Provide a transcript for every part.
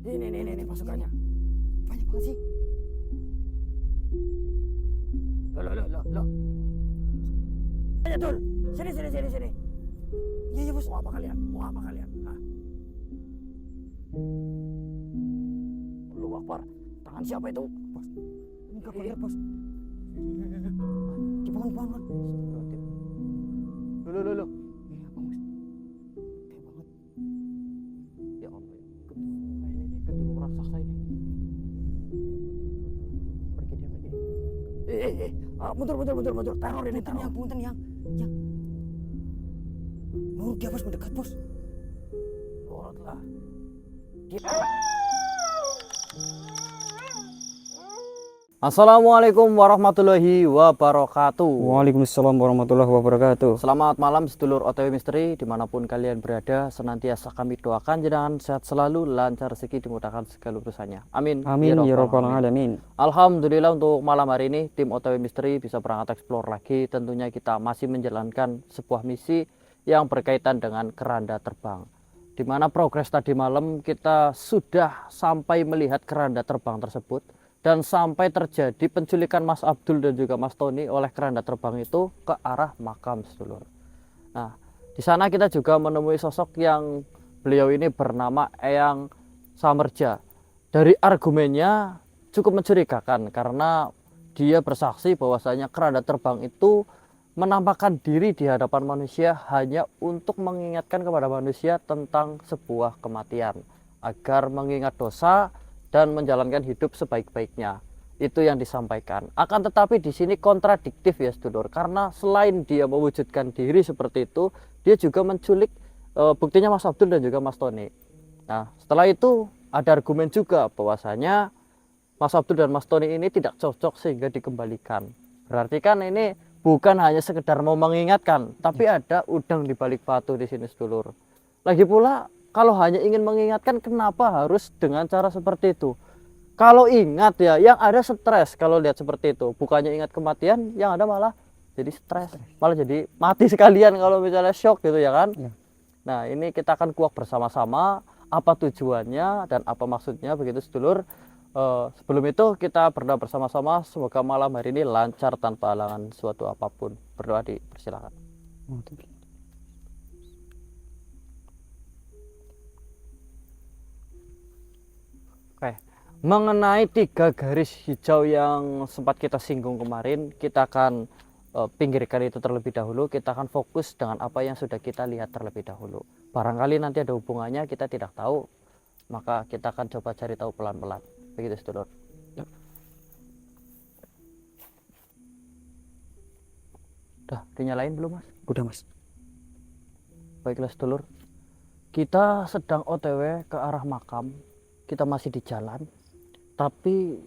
Ini pasukannya. Banyak banget sih. Loh. Ayo Dul, sini. Iya bos. Mau apa kalian? Hah? Allahu Akbar. Tangan siapa itu? Bos. Enggak bener bos. Dibangun. Loh. Ini apa bos? Kayak banget. Ya Allah. Ini kedua raksasa ini. Pergi dia. Mundur. Teror ini, teror. Punten yang. Oh, dia bos mendekat bos. Lordlah. Assalamualaikum warahmatullahi wabarakatuh. Waalaikumsalam warahmatullahi wabarakatuh. Selamat malam sedulur OTW Misteri, dimanapun kalian berada, senantiasa kami doakan jenengan sehat selalu, lancar rezeki, dimudahkan segala urusannya. Amin. Amin ya rabbal alamin. Alhamdulillah untuk malam hari ini tim OTW Misteri bisa berangkat explore lagi. Tentunya kita masih menjalankan sebuah misi yang berkaitan dengan keranda terbang. Di mana progres tadi malam kita sudah sampai melihat keranda terbang tersebut. Dan sampai terjadi penculikan Mas Abdul dan juga Mas Tony oleh keranda terbang itu ke arah makam sedulur. Nah, di sana kita juga menemui sosok yang beliau ini bernama Eyang Samerja. Dari argumennya cukup mencurigakan karena dia bersaksi bahwasanya keranda terbang itu menampakkan diri di hadapan manusia hanya untuk mengingatkan kepada manusia tentang sebuah kematian agar mengingat dosa dan menjalankan hidup sebaik-baiknya. Itu yang disampaikan. Akan tetapi di sini kontradiktif ya sedulur, karena selain dia mewujudkan diri seperti itu, dia juga menculik buktinya Mas Abdul dan juga Mas Tony. Nah, setelah itu ada argumen juga bahwasanya Mas Abdul dan Mas Tony ini tidak cocok sehingga dikembalikan. Berarti kan ini bukan hanya sekedar mau mengingatkan, tapi ada udang di balik batu di sini sedulur. Lagi pula kalau hanya ingin mengingatkan, kenapa harus dengan cara seperti itu? Kalau ingat ya, yang ada stres kalau lihat seperti itu. Bukannya ingat kematian, yang ada malah jadi stres. Malah jadi mati sekalian kalau misalnya shock gitu ya kan. Ya. Nah, ini kita akan kuak bersama-sama apa tujuannya dan apa maksudnya begitu sedulur. Sebelum itu kita berdoa bersama-sama, semoga malam hari ini lancar tanpa halangan suatu apapun. Berdoa dipersilakan. Oke, mengenai 3 garis hijau yang sempat kita singgung kemarin, kita akan pinggirkan itu terlebih dahulu. Kita akan fokus dengan apa yang sudah kita lihat terlebih dahulu. Barangkali nanti ada hubungannya, kita tidak tahu, maka kita akan coba cari tahu pelan-pelan. Begitu sedulur. Udah dinyalain belum mas? Udah mas. Baiklah sedulur, kita sedang OTW ke arah makam. Kita masih di jalan, tapi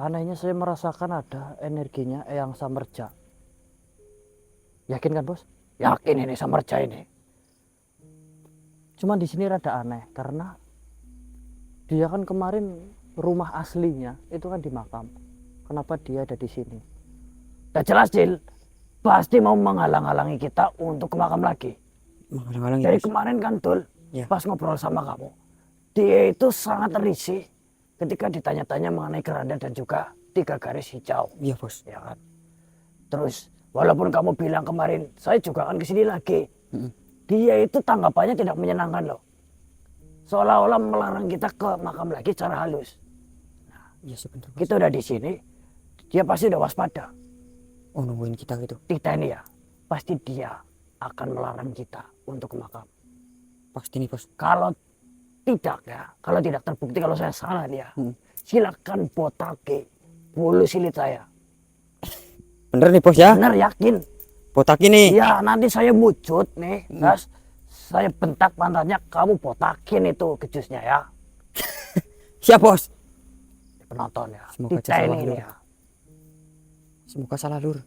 anehnya saya merasakan ada energinya Eyang Samerja. Yakin kan bos? Yakin ini Samerja ini. Cuman di sini rada aneh karena dia kan kemarin rumah aslinya itu kan di makam. Kenapa dia ada di sini? Udah jelas Cil, pasti mau menghalang-halangi kita untuk ke makam lagi. Menghalang-halangi. Dari kemarin kan Dul, Ya. pas ngobrol sama kamu, dia itu sangat risih ketika ditanya-tanya mengenai keranda dan juga 3 garis hijau. Iya bos. Ya kan? Terus walaupun kamu bilang kemarin saya juga akan kesini lagi, dia itu tanggapannya tidak menyenangkan loh. Seolah-olah melarang kita ke makam lagi secara halus. Iya sebentar bos. Kita udah di sini, dia pasti udah waspada. Oh nungguin kita gitu. Kita ini ya, pasti dia akan melarang kita untuk ke makam. Pasti nih bos. Kalau tidak terbukti kalau saya salah dia, silakan botake bulu silit saya. Bener nih bos ya? Bener yakin? Botak ini. Ya nanti saya wujud nih, terus saya bentak pantatnya, kamu botakin itu kejusnya ya. Siap bos. Penonton ya. Semoga Kita salah ini lur. ya. Semoga salah lur.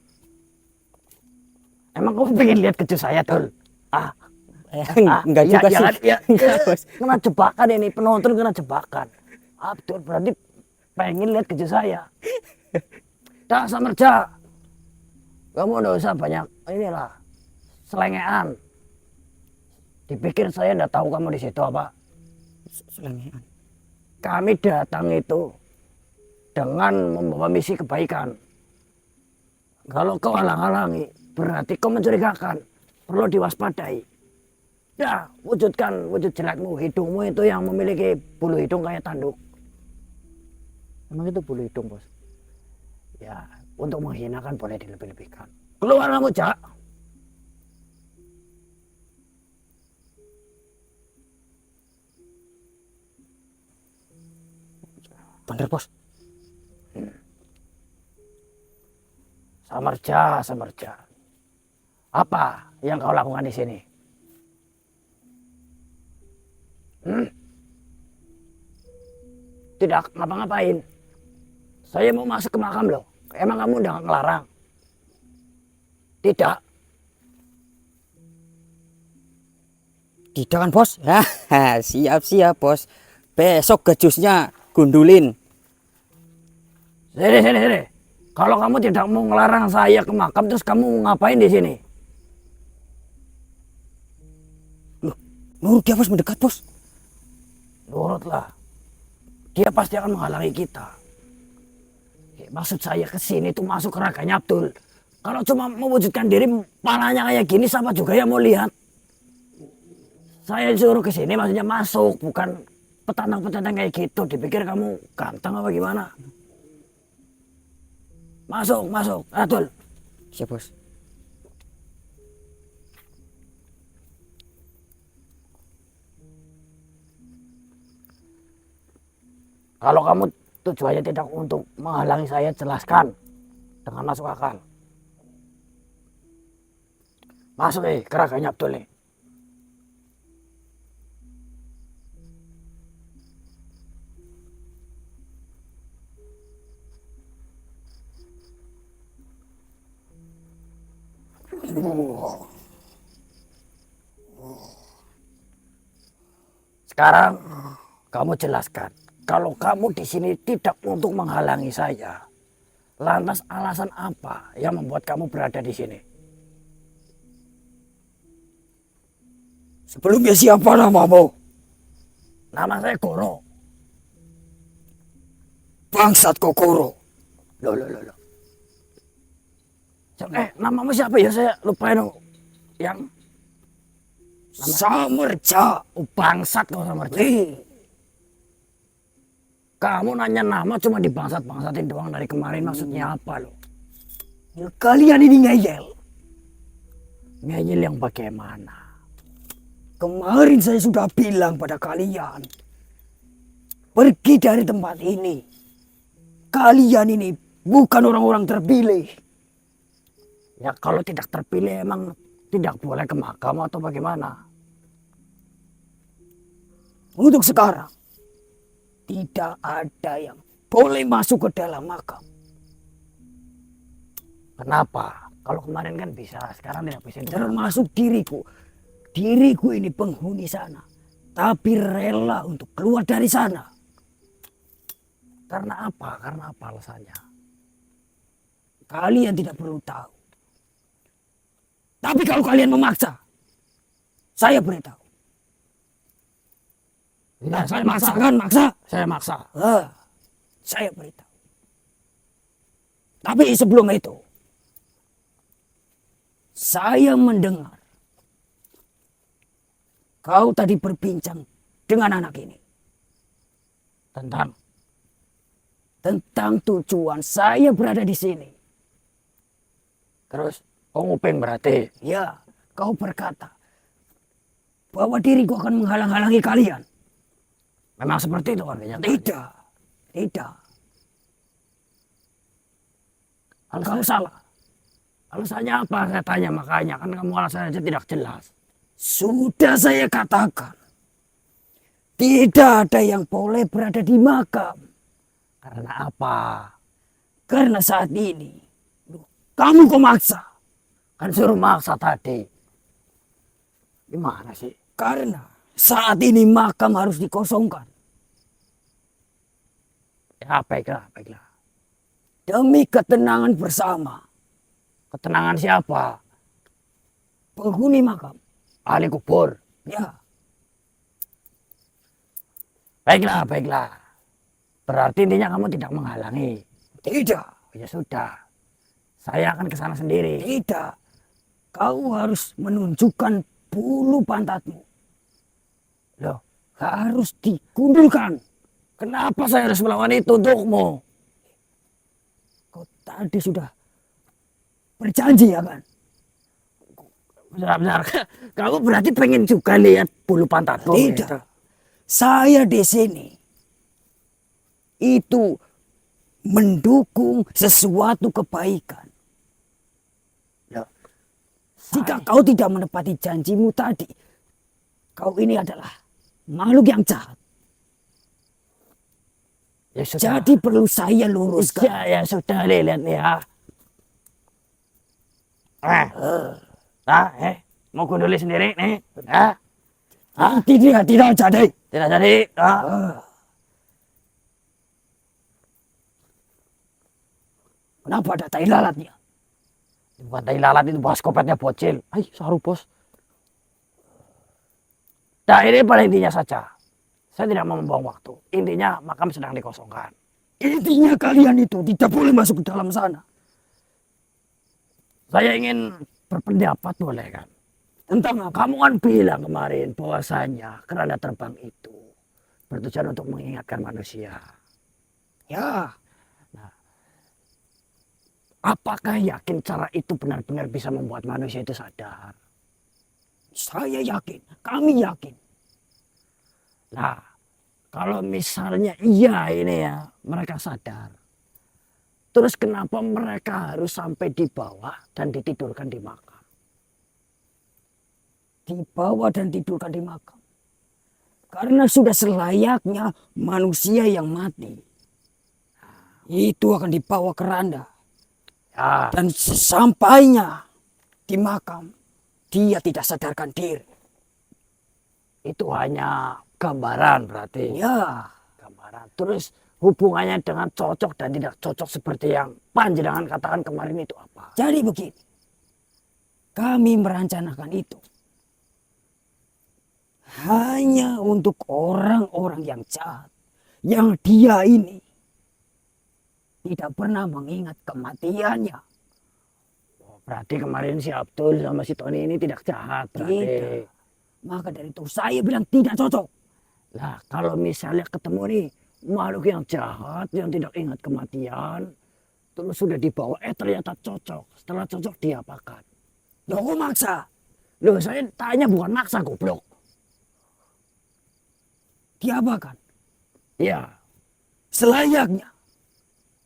Emang kamu pengen lihat kejus saya Dul? Enggak juga sih. Ya, Enggak bos. kena jebakan ini, penonton kena jebakan. Abdul berarti pengen lihat kejus saya. Dah Samerja, kamu udah usah banyak inilah selengean. Dipikir saya nggak tahu kamu di situ apa? Selengean. Kami datang itu dengan membawa misi kebaikan. Kalau kau halang-halangi, berarti kau mencurigakan. Perlu diwaspadai. Ya, wujudkan wujud jelekmu. Hidungmu itu yang memiliki bulu hidung kayak tanduk. Emang itu bulu hidung, Bos? Ya, untuk menghinakan boleh dilebih-lebihkan. Keluar kamu, Jak. Bener, Bos. Samarja, Samarja. Apa yang kau lakukan di sini? Tidak ngapa-ngapain. Saya mau masuk ke makam loh. Emang kamu udah ngelarang? Tidak. Tidak kan, Bos? Siap-siap, Bos. Besok gejusnya gundulin. Sini. Kalau kamu tidak mau ngelarang saya ke makam, terus kamu mau ngapain di sini? Nurut dia, Bos, mendekat, Bos. Nurutlah. Dia pasti akan menghalangi kita. Maksud saya ke sini tuh masuk ke raganya Abdul. Kalau cuma mewujudkan diri palanya kayak gini, siapa juga yang mau lihat? Saya disuruh ke sini maksudnya masuk, bukan petantang-petantang kayak gitu. Dipikir kamu ganteng apa gimana? Masuk. Abdul. Siap, Bos. Kalau kamu tujuannya tidak untuk menghalangi saya, jelaskan dengan masuk akal. Masuk ke raganya Abdul nih. Sekarang kamu jelaskan. Kalau kamu di sini tidak untuk menghalangi saya, lantas alasan apa yang membuat kamu berada di sini? Sebelumnya siapa namamu? Nama saya Goro. Bangsat Kokoro. Loh. Namamu siapa ya? Saya lupa itu. Yang Samarja. bangsat kau Samarja. Kamu nanya nama cuma dibangsat-bangsatin doang dari kemarin, maksudnya apa lo? Ya, kalian ini ngeyel. Ngeyel yang bagaimana? Kemarin saya sudah bilang pada kalian, pergi dari tempat ini. Kalian ini bukan orang-orang terpilih. Ya kalau tidak terpilih emang tidak boleh ke makam atau bagaimana? Untuk sekarang, tidak ada yang boleh masuk ke dalam makam. Kenapa? Kalau kemarin kan bisa, sekarang tidak bisa. Termasuk diriku. Diriku ini penghuni sana, tapi rela untuk keluar dari sana. Karena apa? Karena apa alasannya? Kalian tidak perlu tahu. Tapi kalau kalian memaksa, saya beritahu. Nah, saya Maksa maksa. kan, maksa. Saya maksa. Saya beritahu. Tapi sebelum itu, saya mendengar kau tadi berbincang dengan anak ini tentang tujuan saya berada di sini. Terus, nguping berarti. Ya, kau berkata bahwa diriku akan menghalang-halangi kalian. Memang seperti itu artinya. Tidak. Kau salah. Alasannya apa? Saya tanya makanya. Kan kamu alasannya aja tidak jelas. Sudah saya katakan, tidak ada yang boleh berada di makam. Karena apa? Karena saat ini, kamu kok maksa. Kan suruh maksa tadi. Gimana sih? Karena saat ini makam harus dikosongkan. Ya baiklah. Demi ketenangan bersama. Ketenangan siapa? Penghuni makam. Ahli kubur. Ya, Baiklah. Berarti intinya kamu tidak menghalangi. Tidak, Ya sudah, saya akan ke sana sendiri. tidak. Kau harus menunjukkan bulu pantatmu. Loh, Harus digundulkan. kenapa saya harus melawan itu untukmu? Kau tadi sudah berjanji ya kan? Benar-benar, kamu berarti pengen juga lihat bulu pantatku? Tidak. gitu? Saya di sini itu mendukung sesuatu kebaikan. Loh, Jika kau tidak menepati janjimu tadi, kau ini adalah makhluk yang jahat. ya sudah. Jadi perlu saya luruskan. Ya sudah, lihat nih ya. Mau gunduli sendiri nih? Tidak jadi. Tidak jadi. Kenapa ada tai lalatnya? Bukan tai lalat, itu baskopetnya bocil. Ay, saru bos. Nah, ini pada intinya saja. Saya tidak mau membuang waktu. Intinya makam sedang dikosongkan. Intinya kalian itu tidak boleh masuk ke dalam sana. Saya ingin berpendapat, boleh kan? Tentang apa? Kamu kan bilang kemarin bahwasanya keranda terbang itu bertujuan untuk mengingatkan manusia. Ya, Apakah yakin cara itu benar-benar bisa membuat manusia itu sadar? saya yakin. Kami yakin. Nah, kalau misalnya iya ini ya, mereka sadar. Terus kenapa mereka harus sampai di bawah dan ditidurkan di makam? Dibawa dan tidurkan di makam. Karena sudah selayaknya manusia yang mati. Itu akan dibawa ke randa. Ya, Dan sesampainya di makam, dia tidak sadarkan diri. itu hanya gambaran berarti. Ya, Gambaran. Terus hubungannya dengan cocok dan tidak cocok seperti yang panjenengan katakan kemarin itu apa? jadi begini. Kami merencanakan itu hanya untuk orang-orang yang jahat. Yang dia ini tidak pernah mengingat kematiannya. Berarti kemarin si Abdul sama si Tony ini tidak jahat berarti. Tidak. Maka dari itu saya bilang tidak cocok. Nah, kalau misalnya ketemu nih makhluk yang jahat yang tidak ingat kematian, terus sudah dibawa, ternyata cocok. Setelah cocok diapakan? Loh, kok maksa? Loh, saya tanya bukan maksa, goblok. Diapakan? Ya, Selayaknya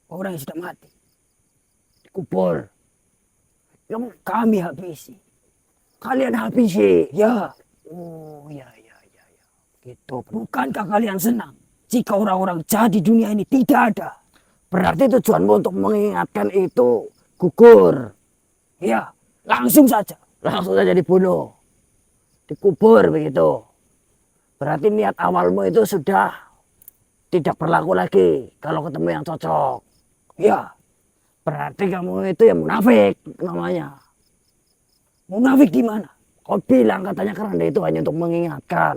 orang yang sudah mati. dikubur. Yang kami habisi. Kalian habisi. Ya, Oh, ya. Gitu. bukankah kalian senang jika orang-orang jahat di dunia ini tidak ada? Berarti tujuanmu untuk mengingatkan itu gugur. Ya, langsung saja. Langsung saja dibunuh. Dikubur begitu. Berarti niat awalmu itu sudah tidak berlaku lagi kalau ketemu yang cocok. Ya, Berarti kamu itu yang munafik namanya. munafik di mana? Kau bilang katanya keranda itu hanya untuk mengingatkan.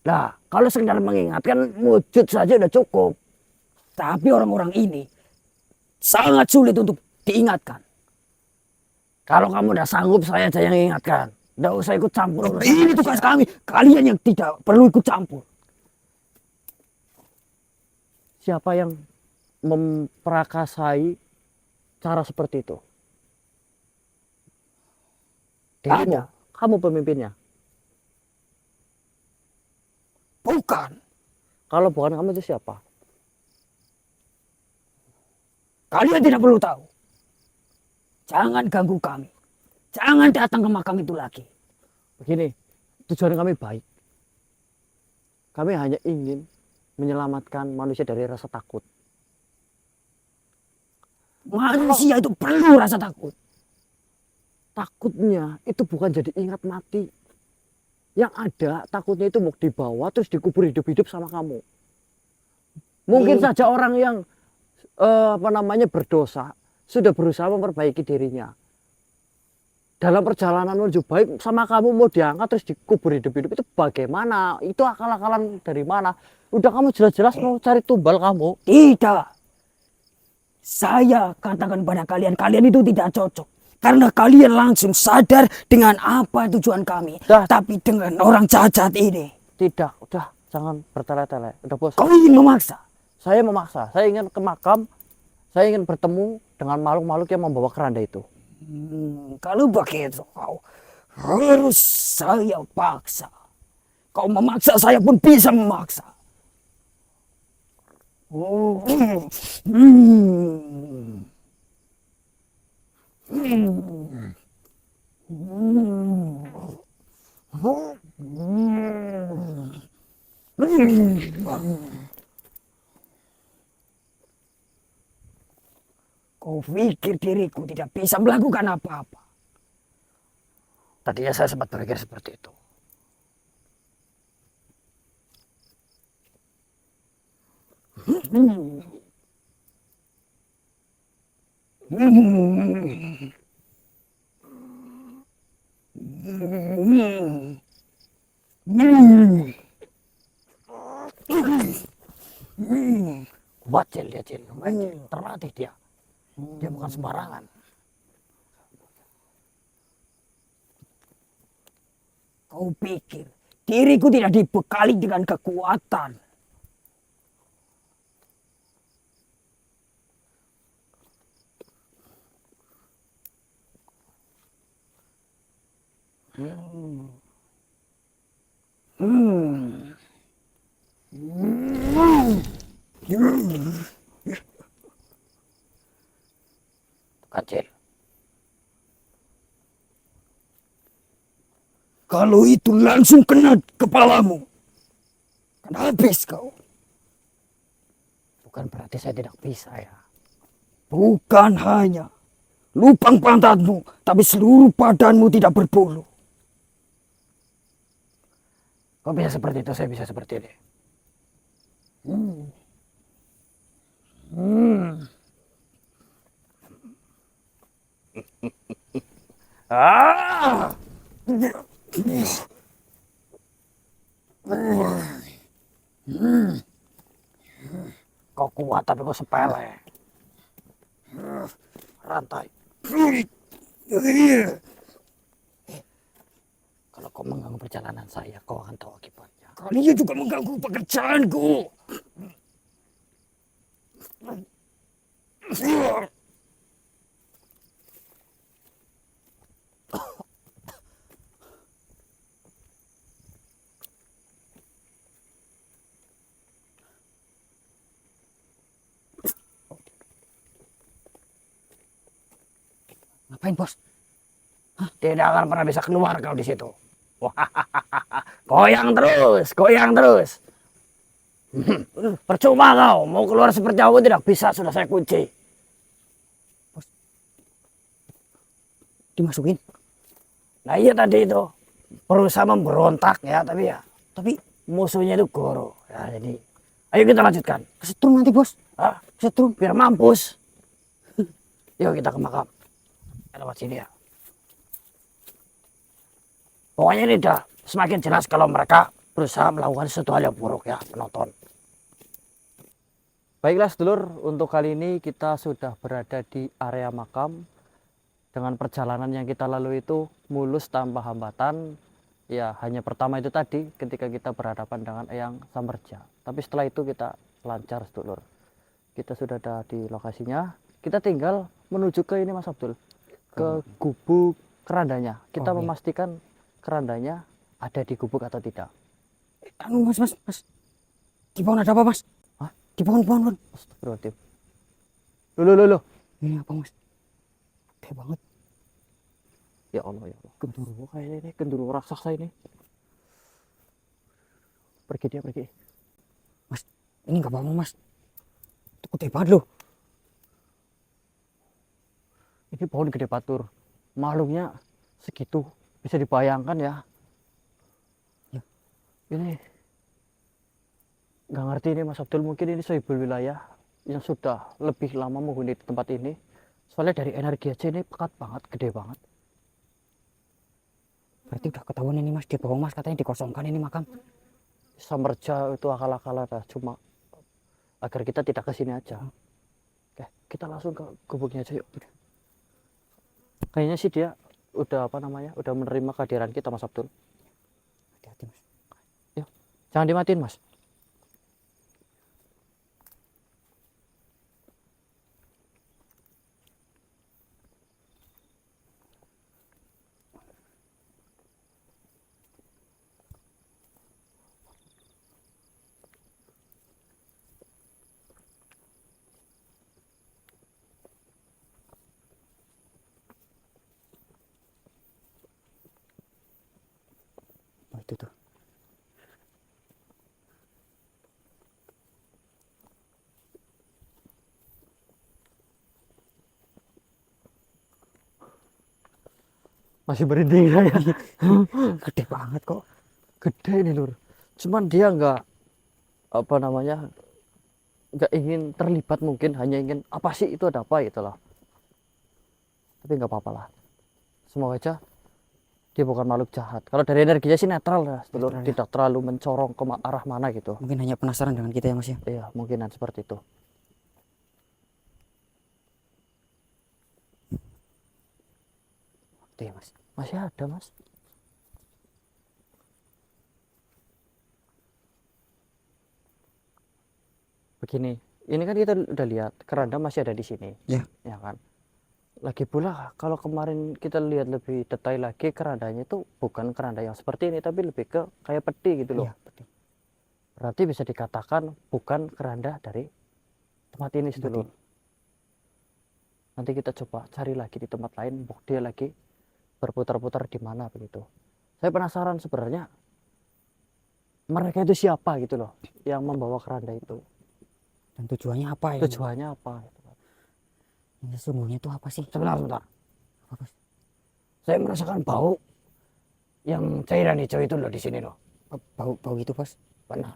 Nah, kalau sekedar mengingatkan wujud saja udah cukup. Tapi orang-orang ini sangat sulit untuk diingatkan. Kalau kamu udah sanggup, saya aja yang ingatkan. Nggak usah ikut campur. Ini tugas kami. Kalian yang tidak perlu ikut campur. Siapa yang memperakasai cara seperti itu? Dirimu. Ada. Kamu pemimpinnya. Bukan. Kalau bukan kamu itu siapa? Kalian tidak perlu tahu. Jangan ganggu kami. Jangan datang ke makam itu lagi. Begini, tujuan kami baik. Kami hanya ingin menyelamatkan manusia dari rasa takut. Manusia itu perlu rasa takut. Takutnya itu bukan jadi ingat mati. Yang ada takutnya itu mau dibawa terus dikubur hidup-hidup sama kamu. Mungkin saja orang yang berdosa sudah berusaha memperbaiki dirinya. Dalam perjalanan menuju baik sama kamu mau diangkat terus dikubur hidup-hidup itu bagaimana? Itu akal-akalan dari mana? Udah kamu jelas-jelas mau cari tumbal kamu. Tidak. Saya katakan pada kalian, kalian itu tidak cocok. Karena kalian langsung sadar dengan apa tujuan kami. Dah. Tapi dengan orang jahat ini. Tidak, udah jangan bertele-tele. Udah bos. Kau ingin memaksa. Saya memaksa. Saya ingin ke makam. Saya ingin bertemu dengan makhluk-makhluk yang membawa keranda itu. Kalau begitu kau harus saya paksa. Kau memaksa, saya pun bisa memaksa. Oh. Kau pikir diriku tidak bisa melakukan apa-apa? Tadinya saya sempat berpikir seperti itu. Kuat Cil, dia Cil. Terlatih dia. Dia bukan sembarangan. Kau pikir diriku tidak dibekali dengan kekuatan? Kecil. Kalau itu langsung kena kepalamu, kan habis kau. Bukan berarti saya tidak bisa ya. Bukan hanya lubang pantatmu, tapi seluruh badanmu tidak berbulu. Kok bisa seperti itu, saya bisa seperti ini. Ah! Kau kuat tapi kau sepele. Rantai. Kalau kau mengganggu perjalanan saya, kau akan tahu akibatnya. Kalian juga mengganggu pekerjaanku. Ngapain bos? Hah? Tidak akan pernah bisa keluar kau di situ. Goyang terus, goyang terus. Percuma kau, mau keluar seperti aku tidak bisa, sudah saya kunci. Bos, dimasukin. Nah iya tadi itu berusaha memberontak ya, tapi musuhnya itu Goro. Ya jadi, ayo kita lanjutkan. Kesetrum nanti bos. Ah, setrum biar mampus. Yuk kita ke makam. Lewat sini ya. Pokoknya ini udah semakin jelas kalau mereka berusaha melakukan sesuatu hal yang buruk ya, penonton. Baiklah sedulur, untuk kali ini kita sudah berada di area makam. Dengan perjalanan yang kita lalui itu mulus tanpa hambatan. Ya hanya pertama itu tadi ketika kita berhadapan dengan Eyang Samerja. Tapi setelah itu kita lancar sedulur. Kita sudah ada di lokasinya. Kita tinggal menuju ke ini Mas Abdul. Ke gubuk kerandanya. Kita memastikan kerandanya ada di gubuk atau tidak. Anu mas. Di pohon ada apa mas? Hah? Di pohon. Astagfirullahaladzim. Loh. Ini apa mas? Gede banget. Ya Allah. Gendruwo kayaknya ini. Gendruwo raksasa ini. Pergi dia. Mas, ini nggak apa-apa mas. Itu gede banget loh. Ini pohon gede batur. Makhluknya segitu. Bisa dibayangkan ya. Ini nggak ngerti ini Mas Abdul, mungkin ini sohibul wilayah yang sudah lebih lama menghuni di tempat ini. Soalnya dari energi aja ini pekat banget, gede banget. Berarti udah ketahuan ini mas, di bawah mas katanya dikosongkan ini makam. Samerja itu akal-akalan dah, cuma agar kita tidak ke sini aja. Oke, kita langsung ke gubuknya aja yuk. Kayaknya sih dia udah apa namanya, udah menerima kehadiran kita Mas Abdul. Hati-hati Mas. Yuk, jangan dimatiin Mas. Oh, itu tuh. Masih merinding saya. Gede banget kok. Gede ini Lur. Cuman dia nggak apa namanya, nggak ingin terlibat, mungkin hanya ingin apa sih itu, ada apa gitu loh. Tapi nggak apa-apa lah. Semoga aja dia bukan makhluk jahat. Kalau dari energinya sih netral ya, Lur. Netral ya. Tidak terlalu mencorong ke arah mana gitu. Mungkin hanya penasaran dengan kita ya Mas ya. Iya, mungkinan seperti itu. Itu ya Mas. Masih ada Mas. Begini, ini kan kita udah lihat keranda masih ada di sini, Ya. ya kan. Lagi pula kalau kemarin kita lihat lebih detail lagi, kerandanya itu bukan keranda yang seperti ini, tapi lebih ke kayak peti gitu loh. Iya, betul. Berarti bisa dikatakan bukan keranda dari tempat ini sedulur. Nanti kita coba cari lagi di tempat lain, dia lagi berputar-putar di mana begitu. Saya penasaran sebenarnya mereka itu siapa gitu loh, yang membawa keranda itu. Dan tujuannya apa ya? Tujuannya apa? Yang sesungguhnya itu apa sih? Sebentar. Apa, Bos? Saya merasakan bau yang cairan hijau itu loh di sini loh. Bau itu Bos. Benar.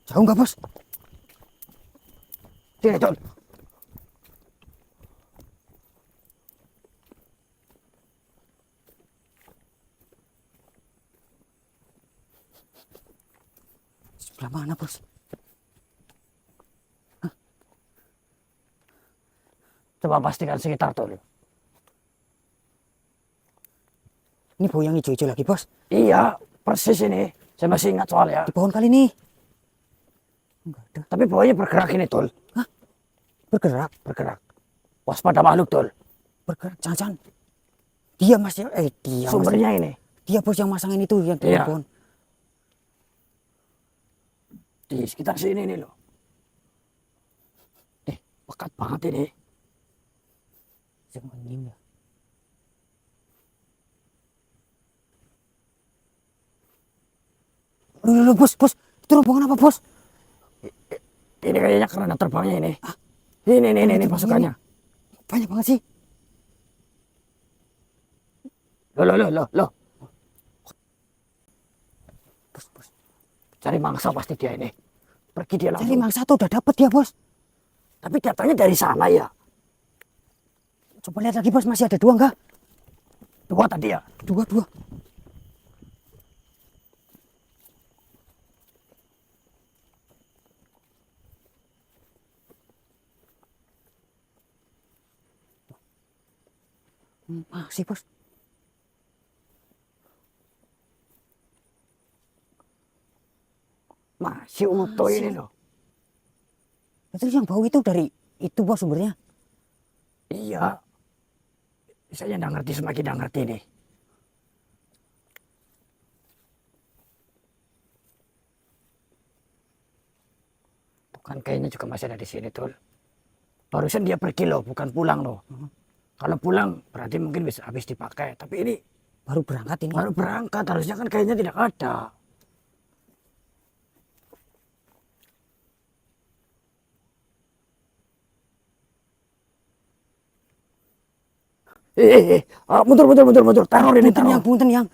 Jauh nggak Bos? Sini Tol. Sebelah mana Bos? Coba pastikan sekitar Tol. Ini bau yang hijau-hijau lagi Bos. Iya, persis ini. Saya masih ingat soalnya. Di pohon kali ini. Enggak ada. Tapi baunya bergerak ini Tol. Bergerak. Bergerak. Waspada makhluk Tol. Bergerak. Jangan-jangan. Dia Mas ya. Dia Mas. Sumbernya ini. Dia Bos yang masangin itu yang di Iya. pohon. Di sekitar sini nih loh. Pekat banget ini. Semuanya ya. Loh, Bos. Itu rombongan apa Bos? Ini kayaknya keranda terbangnya ini. Ini pasukannya. Banyak banget sih. Loh. Bos. Cari mangsa pasti dia ini. Pergi dia Cari langsung. mangsa tuh udah dapet dia Bos. Tapi datangnya dari sana ya. Coba lihat lagi Bos, masih ada 2 enggak? 2 tadi ya. 2. Masih Bos. Masih utuh ini loh. Itu yang bau itu dari itu Bos sumbernya. Iya. Saya nggak ngerti, semakin nggak ngerti nih. Tuh kan kayaknya juga masih ada di sini tuh. Barusan dia pergi loh, bukan pulang loh. Kalau pulang berarti mungkin bisa habis dipakai. Tapi ini Baru berangkat ini. baru berangkat, harusnya kan kayaknya tidak ada. Mundur. Teror ini, teror. Punten yang.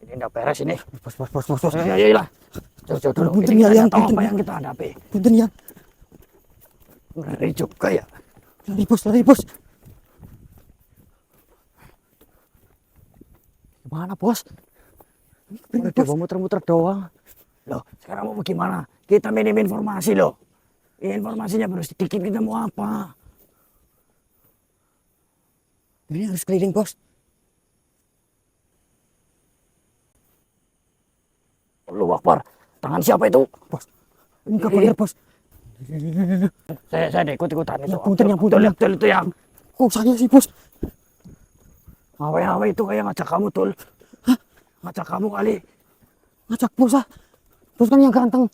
Ini nggak beres ini. Bos. Iya lah. Jauh dulu. Punten Ini ya, kita yang nggak tahu punten apa ya. yang kita hadapi. Punten yang. Ngeri juga ya. Lari bos, lari bos. Gimana bos? Udah coba muter-muter doang. Loh, sekarang mau gimana? Kita minim informasi loh. Informasinya baru sedikit, kita mau apa? Ini harus keliling bos. Allahu Akbar. Tangan siapa itu? Bos, ini gak bener bos. Saya ikut-ikutan itu. Yang punten, yang punten. Betul itu yang. Kok saya sih bos? Awe-awe itu kayak ngajak kamu, Tul. Hah? Ngajak kamu kali. Ngajak bos ah. Bos kan yang ganteng.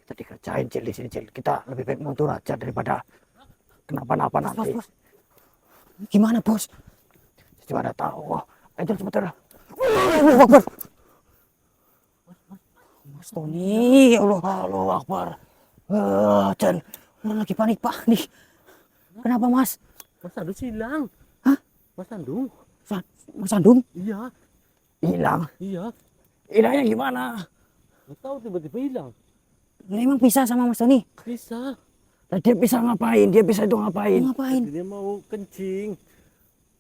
Kita dikerjain, Cil, di sini, Cil. Kita lebih baik mundur aja daripada kenapa-napa Bos, nanti. bos. Gimana bos? Cuma ada tahu. Ayo, Cil, sebentar. Allahu Akbar. Mas Tony, ya Allah. Allahu Akbar. Cil. Orang lagi panik-panik. Kenapa mas? Mas Sandung hilang. Hah? Mas Sandung? Mas Sandung? Iya, Hilang. iya. Hilangnya gimana? Nggak tahu tiba-tiba hilang. Lah, emang pisah sama Mas Tony? Bisa. Nah, dia bisa ngapain? Dia bisa itu ngapain? Ngapain? Dia mau kencing.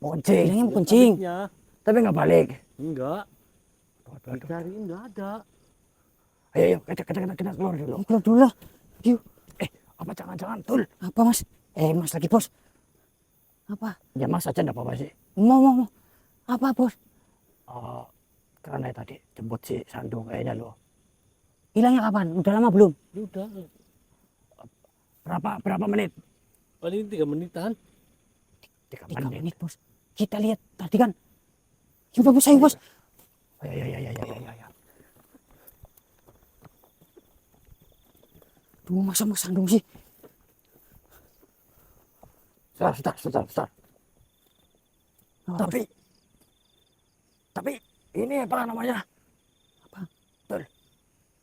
Mau kencing. Bilangnya mau kencing. Pamitnya. Tapi nggak balik. Enggak. Dicariin enggak ada. Ayo, kita keluar dulu. Keluar dulu lah. Yuk. Apa jangan-jangan, Tul? Apa mas? Mas lagi bos. Apa? Ya mas aja enggak apa-apa sih. Mau. Apa bos? Karena tadi jemput si Sandung kayaknya loh. Hilangnya kapan? Udah lama belum? Ini udah Berapa menit? paling 3 menitan. 3 3 menit. menit bos. Kita lihat tadi kan. Yuk bos, ayo bos. Ya. Duh, masa Mas Sandung sih? Sebentar. Oh, Tapi ini apa namanya? Apa? Tul.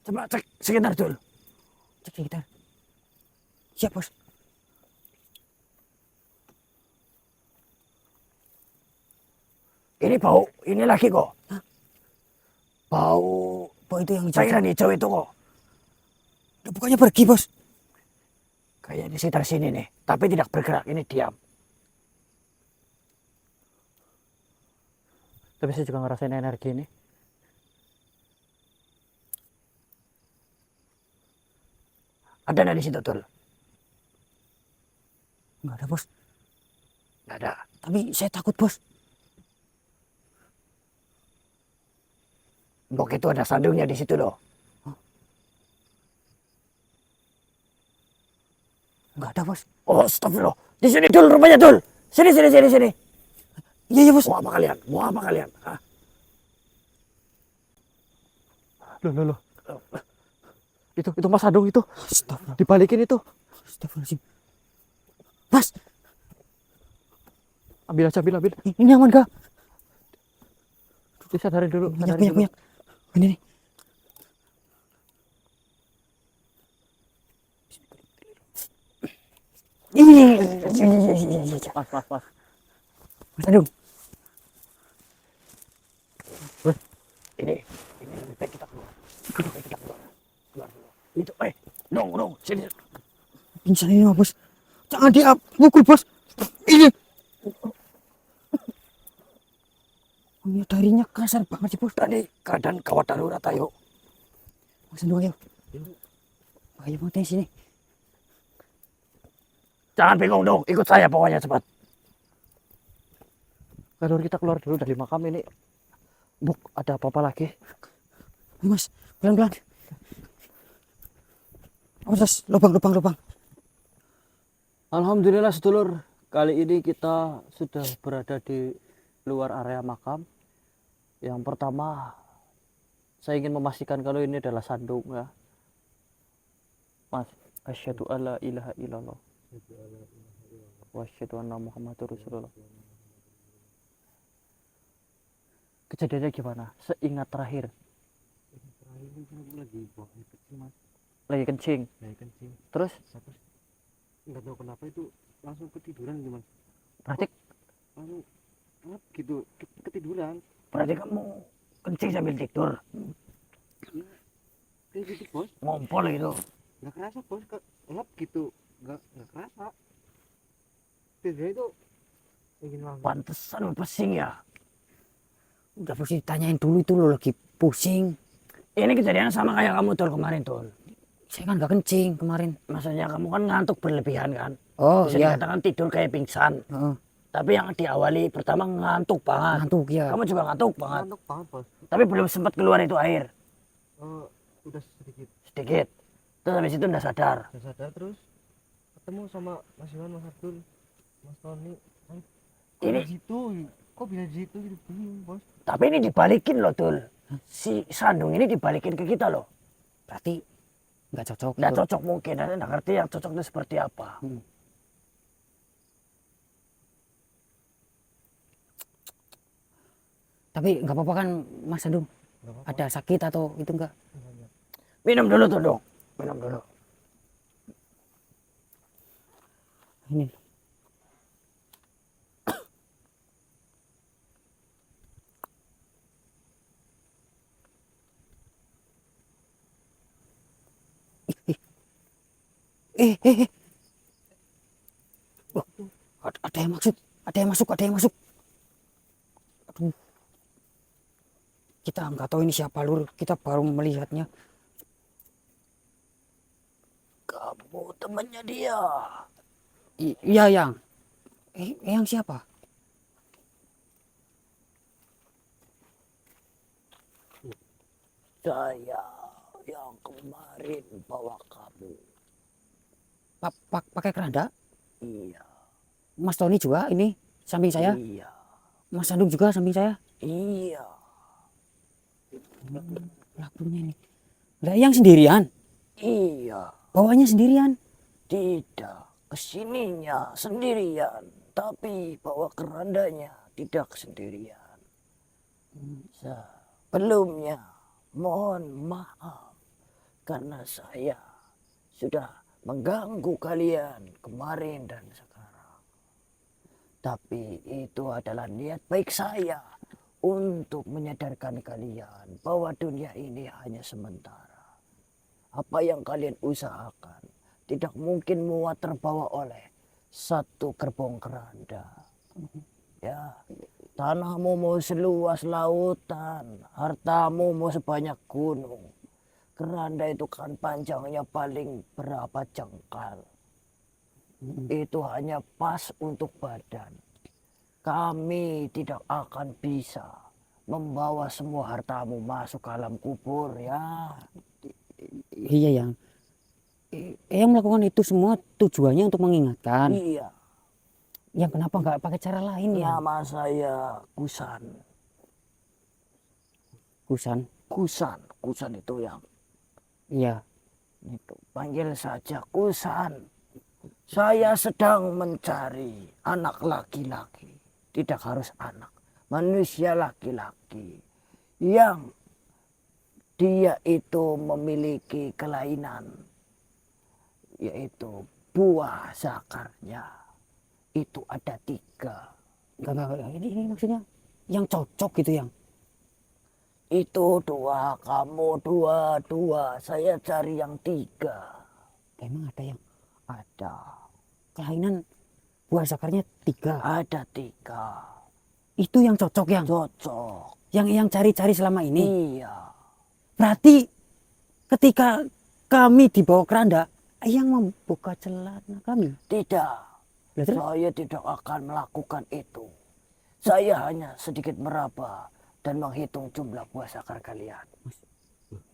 Coba cek sekitar, Tul. Cek sekitar. Siap bos. Ini bau, ini lagi kok. Hah? Bau Bos itu yang hijau. cairan hijau itu kok. Udah, bukannya pergi bos. Kayak di sekitar sini nih. Tapi tidak bergerak, ini diam. Tapi saya juga ngerasain energi ini. Ada nggak di situ, Tul? Enggak ada bos. Nggak ada. Tapi saya takut bos. Mbok itu ada sandungnya di situ loh. Enggak ada bos. Oh, astagfirullah. Di sini, Tul, rupanya, Tul. Sini. Iya bos. Mau apa kalian? Hah? Loh. Itu Mas Sandung itu. Astagfirullah. Dibalikin itu. Astagfirullahaladzim. Mas, Ambil aja. ini aman gak? Disadarin dulu. Minyak. Ini nih. Iya. Mas. Mas Sandung. Ini lebih baik kita keluar. Keluar. Itu, dong, sini. Pingsan ini mah bos. Jangan dipukul bos. Ini. Menyadarinya kasar banget sih bos. Tadi keadaan gawat darurat, ayo. Mas Sandung ayo. Ayo mau di sini. Jangan bingung dong, ikut saya pokoknya cepat. Kita keluar dulu dari makam ini. Buk, ada apa-apa lagi? Ayo mas, pelan-pelan. Awas, lubang. Alhamdulillah sedulur, kali ini kita sudah berada di luar area makam. Yang pertama, saya ingin memastikan kalau ini adalah Sandung ya. Mas, asyhadu alla ilaha illallah wa asyhadu anna Muhammadur Rasulullah. Kejadiannya gimana? Seingat terakhir. Lagi buang air kecil, Mas. Lagi kencing. Lagi kencing. Terus Enggak tahu kenapa itu langsung ketiduran gitu, Mas. berarti Langsung gitu, ketiduran. Berarti kamu kencing sambil tidur. Kayak gitu, Bos. jempol itu. Nggak kerasa bos, lap gitu, nggak kerasa. Tidurnya itu ingin banget. Pantesan pusing ya. Udah pusing tanyain dulu itu lo lagi pusing. Ini kejadian sama kayak kamu Tul kemarin Tul. Saya kan gak kencing kemarin. Maksudnya kamu kan ngantuk berlebihan kan. Oh Bisa iya. dikatakan tidur kayak pingsan. Heeh. Tapi yang diawali pertama ngantuk banget. Ngantuk ya. Kamu juga ngantuk banget. Ngantuk banget bos. Tapi belum sempat keluar itu air. Udah sedikit. Sedikit. Terus habis itu udah sadar. Udah sadar terus ketemu sama Mas Iwan, Mas Abdul, Mas Tony. Ini Di situ, kok bisa di situ gitu bingung bos. tapi ini dibalikin loh Tul. Si Sandung ini dibalikin ke kita loh. Berarti nggak cocok. Nggak gitu. cocok mungkin. Ada nggak ngerti yang cocok itu seperti apa. Tapi nggak apa-apa kan Mas Sandung? Nggak apa-apa. Ada sakit atau itu enggak? Minum dulu tuh dong. Minum dulu. Ini. Eh. Wah, ada yang maksud, ada yang masuk. Aduh. Kita nggak tahu ini siapa lur, kita baru melihatnya. Kamu temannya dia. Iya yang. Yang siapa? Saya yang kemarin bawa kamu. Pakai keranda? Iya. Mas Tony juga ini samping saya. Iya. Mas Sandung juga samping saya. Iya. Pelakunya ini. Lah yang sendirian? Iya. Bawanya sendirian? Tidak. Kesininya sendirian. Tapi bawa kerandanya tidak sendirian. Sebelumnya mohon maaf. Karena saya sudah mengganggu kalian kemarin dan sekarang. Tapi itu adalah niat baik saya untuk menyadarkan kalian bahwa dunia ini hanya sementara. Apa yang kalian usahakan tidak mungkin muat terbawa oleh satu gerbong keranda. Ya, tanahmu mau seluas lautan, hartamu mau sebanyak gunung. Keranda itu kan panjangnya paling berapa jengkal. Itu hanya pas untuk badan. Kami tidak akan bisa membawa semua hartamu masuk ke alam kubur ya. Iya yang. Yang melakukan itu semua tujuannya untuk mengingatkan. Iya, Yang kenapa nggak pakai cara lain ya? nama saya Kusan. Kusan. Kusan itu yang Iya. itu. Panggil saja Kusan. Saya sedang mencari anak laki-laki. Tidak harus anak. Manusia laki-laki. Yang dia itu memiliki kelainan. Yaitu buah zakarnya. Itu ada 3. Enggak. Ini maksudnya yang cocok gitu yang. Itu 2, kamu 2. Saya cari yang 3. Emang ada yang Ada. kelainan buah zakarnya 3. Ada 3. Itu yang cocok yang. Cocok. Yang cari-cari selama ini. Iya. Berarti ketika kami dibawa keranda, yang membuka celana kami. Tidak. Lah, terus? Saya tidak akan melakukan itu. Saya hanya sedikit meraba dan menghitung jumlah buah zakar kalian.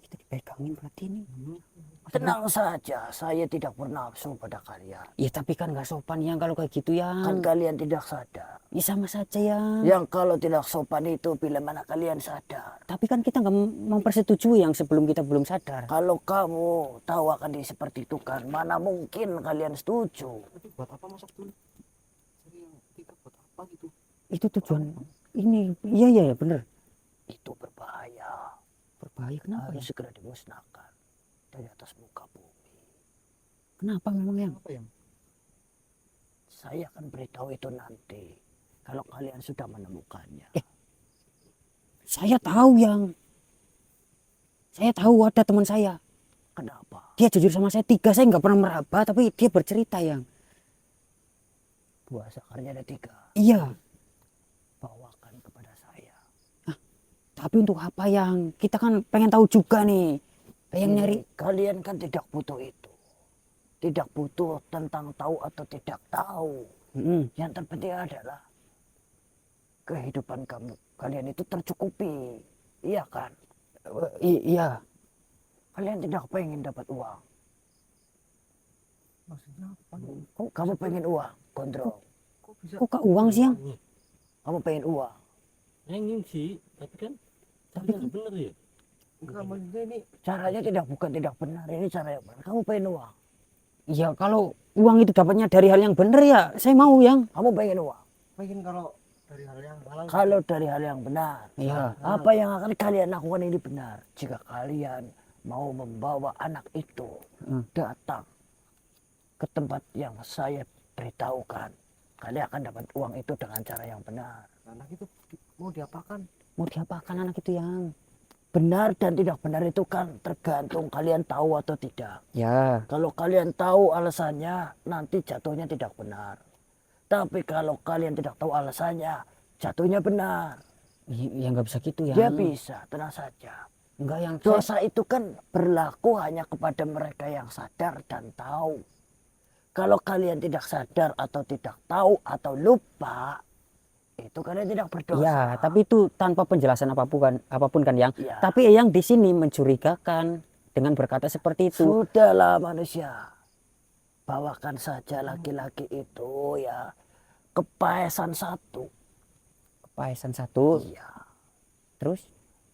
Kita dipegangin berarti ini. Tenang saja, saya tidak bernafsu pada kalian. Ya tapi kan nggak sopan yang kalau kayak gitu Kan yang. kalian tidak sadar. Ya sama saja yang. Yang kalau tidak sopan itu bila mana kalian sadar. Tapi kan kita nggak mempersetujui yang sebelum kita belum sadar. Kalau kamu tahu akan seperti itu kan, mana mungkin kalian setuju. Tapi buat apa Mas Abdul? Cari yang 3 buat apa gitu? Itu tujuan ini. Iya bener. Itu berbahaya. Berbahaya kenapa ya? Harus segera dimusnahkan dari atas muka bumi. Kenapa memang yang? Apa yang? Saya akan beritahu itu nanti kalau kalian sudah menemukannya. Saya tahu yang. Saya tahu ada teman saya. Kenapa? Dia jujur sama saya 3, saya nggak pernah meraba, tapi dia bercerita yang. Buah sakarnya ada 3. Iya, Bawakan kepada saya. tapi untuk apa yang kita kan pengen tahu juga nih. Yang Ini, nyari. kalian kan tidak butuh itu. Tidak butuh tentang tahu atau tidak tahu. Mm-mm. Yang terpenting adalah kehidupan kamu. Kalian itu tercukupi. Iya kan? Iya, Kalian tidak pengen dapat uang. Maksudnya apa? Kok kamu pengen uang? Gondrong. Kok bisa? kok ke uang sih yang? Kamu pengen uang. Ingin sih, tapi kan Tapi nggak bener ya. Enggak, maksudnya ini Caranya bukan tidak benar. Ini cara yang benar. Kamu pengen uang. Iya, kalau uang itu dapatnya dari hal yang benar ya, saya mau yang. Kamu pengen uang. pengen kalau dari hal yang halal. Kalau dari hal yang benar. Iya. Apa yang akan kalian lakukan ini benar. Jika kalian mau membawa anak itu datang ke tempat yang saya beritahukan. Kalian akan dapat uang itu dengan cara yang benar. Anak itu mau diapakan? Mau diapakan anak itu yang? Benar dan tidak benar itu kan tergantung kalian tahu atau tidak. Ya. Kalau kalian tahu alasannya, nanti jatuhnya tidak benar. Tapi kalau kalian tidak tahu alasannya, jatuhnya benar. Ya nggak bisa gitu ya. Dia bisa, tenang saja. Enggak yang Dosa itu kan berlaku hanya kepada mereka yang sadar dan tahu. Kalau kalian tidak sadar atau tidak tahu atau lupa, itu kalian tidak berdosa. Ya, tapi itu tanpa penjelasan apapun kan yang. Ya. Tapi yang di sini mencurigakan dengan berkata seperti itu. Sudahlah manusia. Bawakan saja laki-laki itu ya ke Paesan 1. Paesan 1. Iya, Terus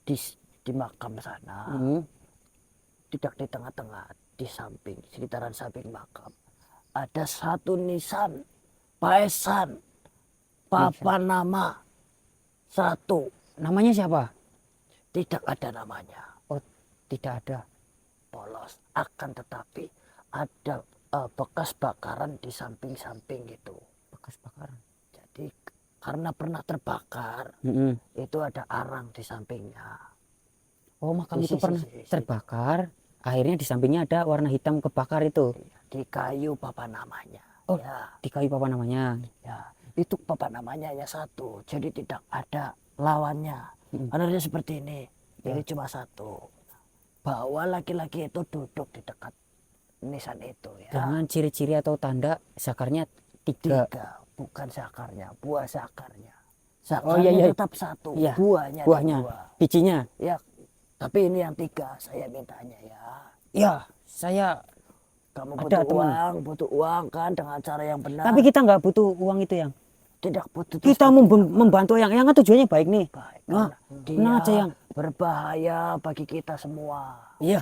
di makam sana. Tidak di tengah-tengah, di samping, sekitaran samping makam. Ada satu nisan Paesan. Papa nama 1. namanya siapa? Tidak ada namanya. Oh, tidak ada. Polos. Akan tetapi ada bekas bakaran di samping-samping gitu. Bekas bakaran. Jadi karena pernah terbakar, itu ada arang di sampingnya. Oh, makam Di itu sisi- pernah sisi. terbakar. Akhirnya di sampingnya ada warna hitam kebakar itu. Di kayu papa namanya. Oh. Ya, Di kayu apa namanya? ya. Itu papa namanya hanya 1. Jadi tidak ada lawannya. Karena dia seperti ini. Ini cuma 1. Bahwa laki-laki itu duduk di dekat nisan itu ya. Dengan ciri-ciri atau tanda zakarnya 3. 3. Bukan sakarnya, buah sakarnya. Oh, Sakarnya iya. tetap 1. Iya. Buahnya, Buahnya, 2. bijinya. Ya, tapi ini yang 3 saya mintanya ya. Ya, saya. Kamu Ada butuh uang kan dengan cara yang benar. Tapi kita nggak butuh uang itu yang. tidak butuh. Kita membantu yang kan tujuannya baik nih. baik. Nah, Karena tenang aja, dia Yang. berbahaya bagi kita semua. Iya.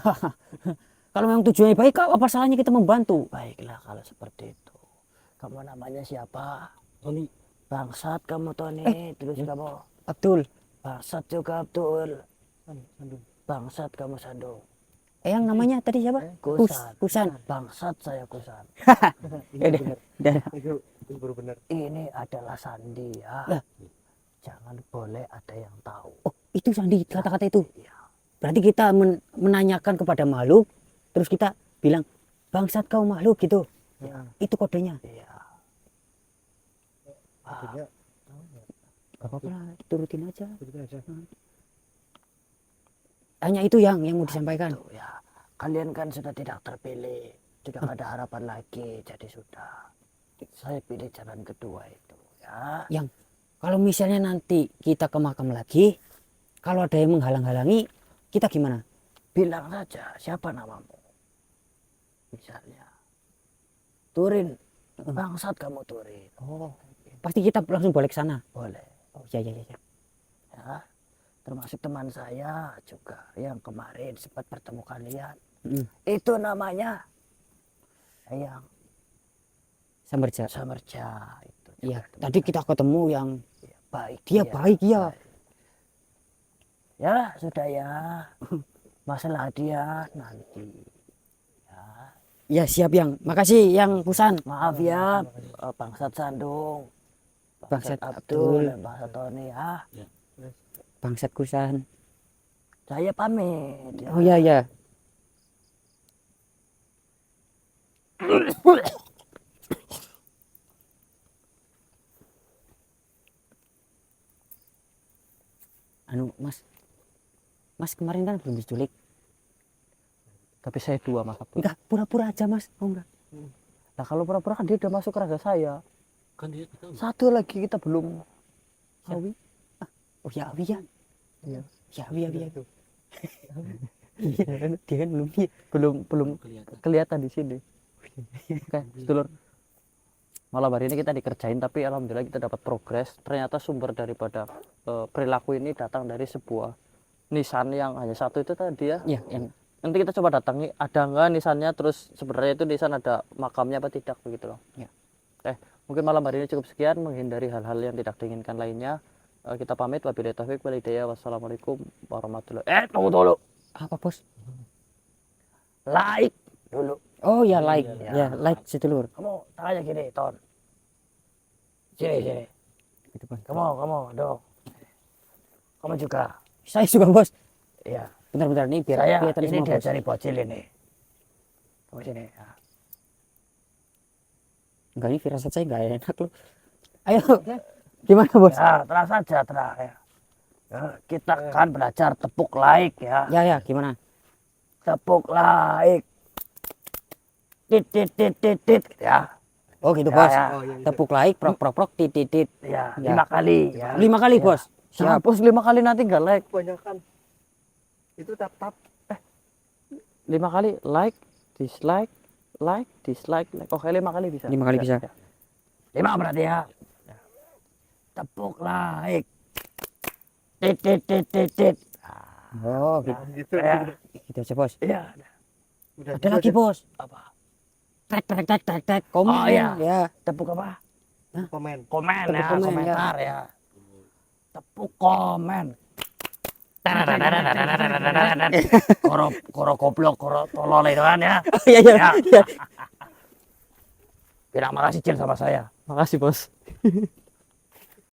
Kalau memang tujuannya baik, apa salahnya kita membantu? Baiklah kalau seperti itu. Kamu namanya siapa? Tony, Bangsat kamu Tony. Terus kamu Abdul. bangsat juga Abdul. Sandung. Bangsat kamu Sandung. Yang namanya tadi siapa? Kusan. Kusan. Bangsat saya Kusan. Ya udah. Itu baru benar. Ini adalah Sandi ya. Lah. Jangan boleh ada yang tahu. Oh, itu Sandi kata-kata itu. Ya. Berarti kita menanyakan kepada makhluk, terus kita bilang bangsat kau makhluk gitu. Ya. Itu kodenya. Iya. Akhirnya Gak apa-apa lah, turutin aja. begitu aja. Hanya itu yang mau disampaikan. Tuh, ya. Kalian kan sudah tidak terpilih. Tidak ada harapan lagi. Jadi sudah. Saya pilih jalan kedua itu. Ya. Yang kalau misalnya nanti kita ke makam lagi, kalau ada yang menghalang-halangi, kita gimana? Bilang saja siapa namamu. Misalnya. Turin. Bangsat kamu Turin. Oh, pasti kita langsung balik ke sana. Boleh. Oh, ya. Ya. Termasuk teman saya juga yang kemarin sempat bertemu kalian. Itu namanya yang Samerja. Samerja itu. Iya, tadi kita ketemu yang Ya, baik. dia baik ya. Ya sudah ya. Masalah dia nanti. Ya. Ya siap yang. Makasih yang Kusan. Maaf ya Bangsat Sandung. Bangsat Abdul. Abdul. Bangsat Tony ya. Bangsat Kusan. Saya pamit. Ya. Oh ya. Anu, Mas kemarin kan belum diculik. Tapi saya 2 Mas Abdul. Enggak, pura-pura aja Mas. Oh enggak. Nah kalau pura-pura kan dia udah masuk ke raga saya. Kan dia tahu. Satu lagi kita belum Awi. Oh ya, Abi ya. Iya. Ya, Abi itu. Iya, dia kan belum Kelihatan. kelihatan di sini. Oke, sedulur. Malam hari ini kita dikerjain tapi alhamdulillah kita dapat progres. Ternyata sumber daripada perilaku ini datang dari sebuah nisan yang hanya satu itu tadi ya. Iya, yang Nanti kita coba datangi ada nggak nisannya, terus sebenarnya itu nisan ada makamnya apa tidak begitu loh. Ya. Mungkin malam hari ini cukup sekian, menghindari hal-hal yang tidak diinginkan lainnya. Kita pamit, wabillahi taufiq wal hidayah. Wassalamualaikum warahmatullahi Tunggu dulu. apa, Bos? Like dulu. Oh ya, like. Iya. Ya, like sedulur. Kamu tangannya gini, Ton. Sini. Gitu, Bos. Kamu, dong. Kamu juga. Saya juga, Bos. Iya. Bentar nih biar Saya kelihatan ini semua, Bos. diajari bocil ini. Kamu sini. Ya. Enggak, ini firasat saya enggak enak loh. Ayo. Gimana, Bos? Ya, tenang saja, tenang ya. Ya, kita kan belajar tepuk like ya. Ya, gimana? Tepuk like. Tit ya. Oh, gitu, Ya, Bos. ya. Tepuk like, prok titit. Ya, Ya. 5 kali ya. 5 kali, Ya. Bos. Siap, bos 5 kali nanti nggak like. Kebanyakan. Itu tap-tap. 5 kali like, dislike, like, dislike, like. Oke, 5 kali bisa. 5 kali bisa. Ya. 5 berarti ya. Tepuk like. Tit. Oh, gitu. Gitu. Ya. Gitu aja, Bos. Iya. Udah Ada gitu lagi, aja. Bos. Apa? Tek. Komen. Oh, iya. Ya. Tepuk apa? Komen. Komen Tepuk ya, komen, komentar ya. Tepuk komen. Koro goblok, koro tolol itu kan ya. Iya. Ya. Bilang makasih Cil sama saya. Makasih, bos.